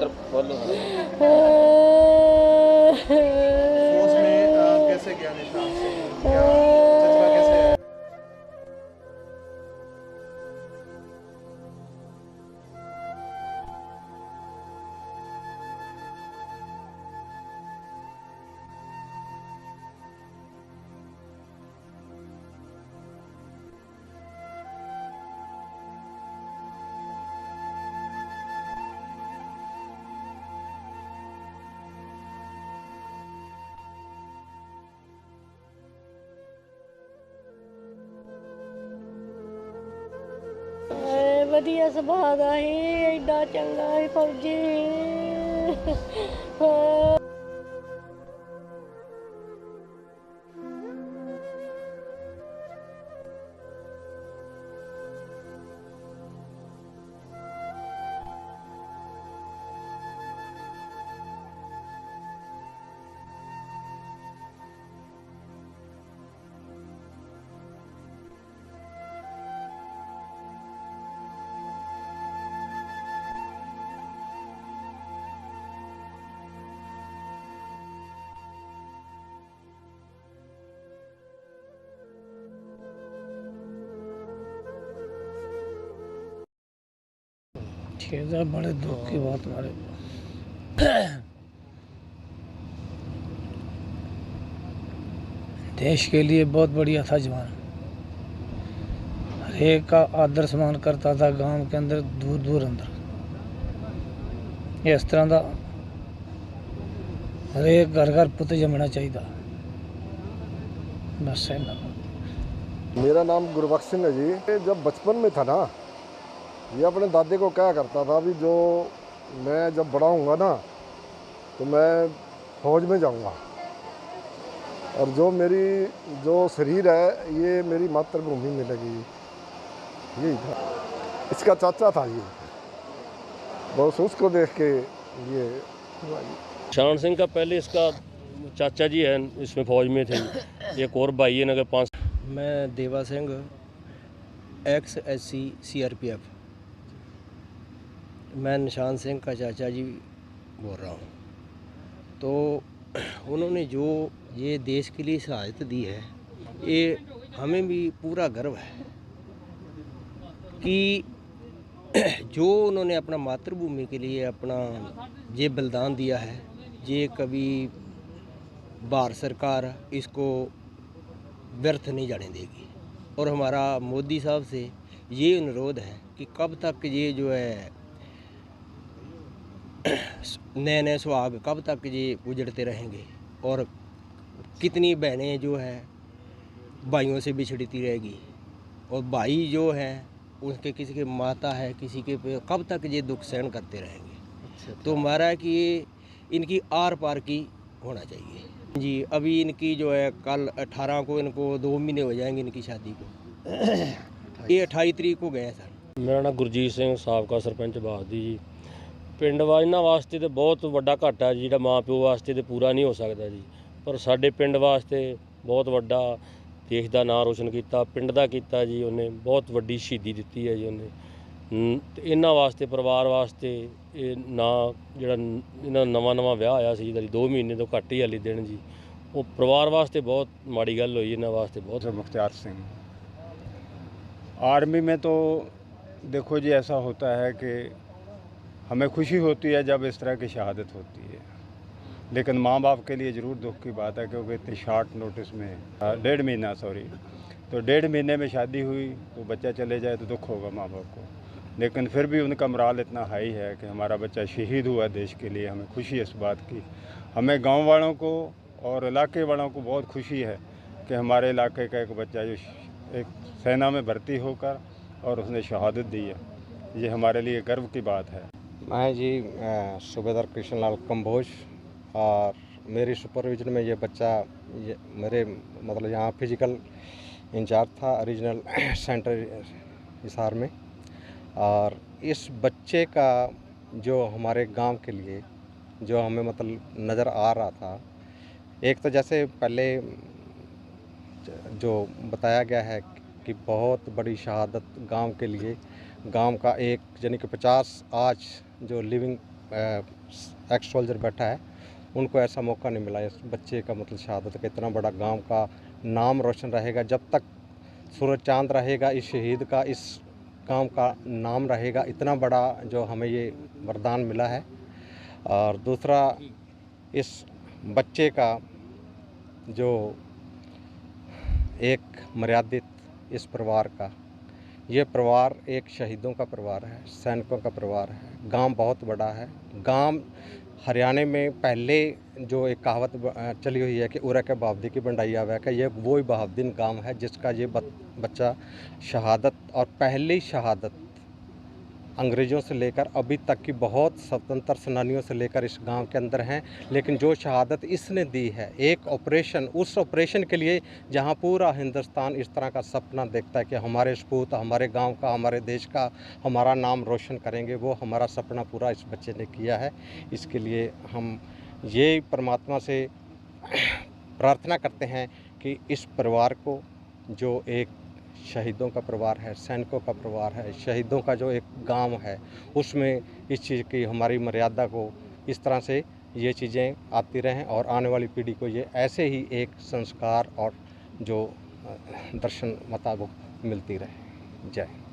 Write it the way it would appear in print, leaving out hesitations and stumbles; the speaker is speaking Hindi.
इधर बोलो। फौज में कैसे गया निशान सिंह, क्या जज्बा कैसे है? ਵਧੀਆ ਸੁਭਾਅ ਦਾ ਸੀ, ਐਡਾ ਚੰਗਾ ਸੀ ਫੌਜੀ। खेदा बड़े दुख की बात हमारे देश के लिए बहुत बढ़िया था जवान। हर एक का आदर सम्मान करता था गांव के अंदर, दूर दूर अंदर। इस तरह का हर एक घर घर पुत जमना चाहिए। बस है ना। मेरा नाम गुरबख्श सिंह है जी। जब बचपन में था ना, ये अपने दादे को क्या करता था भी जो मैं जब बड़ा होऊंगा ना तो मैं फौज में जाऊंगा, और जो शरीर है ये मेरी मातृभूमि में लगी। यही था, इसका चाचा था ये, बस उसको देख के ये। निशान सिंह का पहले इसका चाचा जी है, इसमें फौज में थे। एक और भाई है नगर 5। मैं देवा सिंह, एक्स SC CRPF। मैं निशान सिंह का चाचा जी बोल रहा हूँ। तो उन्होंने जो ये देश के लिए शहादत दी है, ये हमें भी पूरा गर्व है कि जो उन्होंने अपना मातृभूमि के लिए अपना ये बलिदान दिया है, ये कभी भारत सरकार इसको व्यर्थ नहीं जाने देगी। और हमारा मोदी साहब से ये अनुरोध है कि कब तक ये जो है नए नए सुहाग कब तक ये उजड़ते रहेंगे, और कितनी बहनें जो है भाइयों से बिछड़ती रहेगी, और भाई जो है उनके किसी के माता है, किसी के पे कब तक ये दुख सहन करते रहेंगे। तो हमारा है कि ये इनकी आर पार की होना चाहिए जी। अभी इनकी जो है कल 18 को इनको 2 महीने हो जाएंगे इनकी शादी को। ये 28 तरीक को गए सर। मेरा नाम गुरजीत सिंह, साबका सरपंच बहादी जी। ਪਿੰਡ ਵਾਲਿਆਂ ਵਾਸਤੇ ਤੇ ਬਹੁਤ ਵੱਡਾ ਘਾਟਾ ਜਿਹੜਾ ਮਾਂ ਪਿਓ ਵਾਸਤੇ ਤੇ ਪੂਰਾ ਨਹੀਂ ਹੋ ਸਕਦਾ ਜੀ, ਪਰ ਸਾਡੇ ਪਿੰਡ ਵਾਸਤੇ ਬਹੁਤ ਵੱਡਾ, ਦੇਸ਼ ਦਾ ਨਾਂ ਰੋਸ਼ਨ ਕੀਤਾ, ਪਿੰਡ ਦਾ ਕੀਤਾ ਜੀ। ਉਹਨੇ ਬਹੁਤ ਵੱਡੀ ਸ਼ਹੀਦੀ ਦਿੱਤੀ ਹੈ ਜੀ ਉਹਨੇ। ਤੇ ਇਹਨਾਂ ਵਾਸਤੇ, ਪਰਿਵਾਰ ਵਾਸਤੇ ਇਹ ਨਾਂ ਜਿਹੜਾ ਇਹਨਾਂ ਦਾ ਨਵਾਂ ਵਿਆਹ ਹੋਇਆ ਸੀ ਜਿਹਦਾ 2 ਮਹੀਨੇ ਤੋਂ ਘੱਟ ਹੀ ਹਾਲੇ ਦਿਨ ਜੀ, ਉਹ ਪਰਿਵਾਰ ਵਾਸਤੇ ਬਹੁਤ ਮਾੜੀ ਗੱਲ ਹੋਈ ਇਹਨਾਂ ਵਾਸਤੇ ਬਹੁਤ। मुख्तार सिंह। आर्मी में तो देखो जी, ऐसा होता है कि हमें खुशी होती है जब इस तरह की शहादत होती है, लेकिन माँ बाप के लिए ज़रूर दुख की बात है, क्योंकि इतनी शॉर्ट नोटिस में 1.5 महीना तो 1.5 महीने में शादी हुई तो बच्चा चले जाए तो दुख होगा माँ बाप को। लेकिन फिर भी उनका मोराल इतना हाई है कि हमारा बच्चा शहीद हुआ देश के लिए। हमें खुशी है इस बात की। हमें गांव वालों को और इलाके वालों को बहुत खुशी है कि हमारे इलाके का एक बच्चा जो एक सेना में भर्ती होकर और उसने शहादत दी है, ये हमारे लिए गर्व की बात है। मैं जी सूबेदार कृष्ण लाल कंबोज, और मेरी सुपरविजन में ये बच्चा मेरे मतलब यहाँ फिजिकल इंचार्ज था रीजनल सेंटर हिसार में। और इस बच्चे का जो हमारे गांव के लिए जो हमें मतलब नज़र आ रहा था, एक तो जैसे पहले जो बताया गया है कि बहुत बड़ी शहादत गांव के लिए, गांव का एक यानी कि 50 आज जो लिविंग एक्स सोल्जर बैठा है, उनको ऐसा मौका नहीं मिला। इस बच्चे का मतलब शहादत का इतना बड़ा गांव का नाम रोशन रहेगा। जब तक सूरज चांद रहेगा, इस शहीद का, इस गांव का नाम रहेगा। इतना बड़ा जो हमें ये वरदान मिला है। और दूसरा, इस बच्चे का जो एक मर्यादित इस परिवार का, ये परिवार एक शहीदों का परिवार है, सैनिकों का परिवार है। गांव बहुत बड़ा है। गांव हरियाणा में पहले जो एक कहावत चली हुई है कि उरा के बहावदी की बंडाई आवे का, ये वो ही बहावदीन गांव है जिसका ये बच्चा शहादत, और पहली शहादत अंग्रेज़ों से लेकर अभी तक की बहुत स्वतंत्र सेनानियों से लेकर इस गांव के अंदर हैं। लेकिन जो शहादत इसने दी है, एक ऑपरेशन, उस ऑपरेशन के लिए जहां पूरा हिंदुस्तान इस तरह का सपना देखता है कि हमारे सपूत हमारे गांव का, हमारे देश का, हमारा नाम रोशन करेंगे, वो हमारा सपना पूरा इस बच्चे ने किया है। इसके लिए हम ये परमात्मा से प्रार्थना करते हैं कि इस परिवार को, जो एक शहीदों का परिवार है, सैनिकों का परिवार है, शहीदों का जो एक गांव है, उसमें इस चीज़ की, हमारी मर्यादा को इस तरह से ये चीज़ें आती रहें और आने वाली पीढ़ी को ये ऐसे ही एक संस्कार और जो दर्शन मुताबिक मिलती रहे। जय।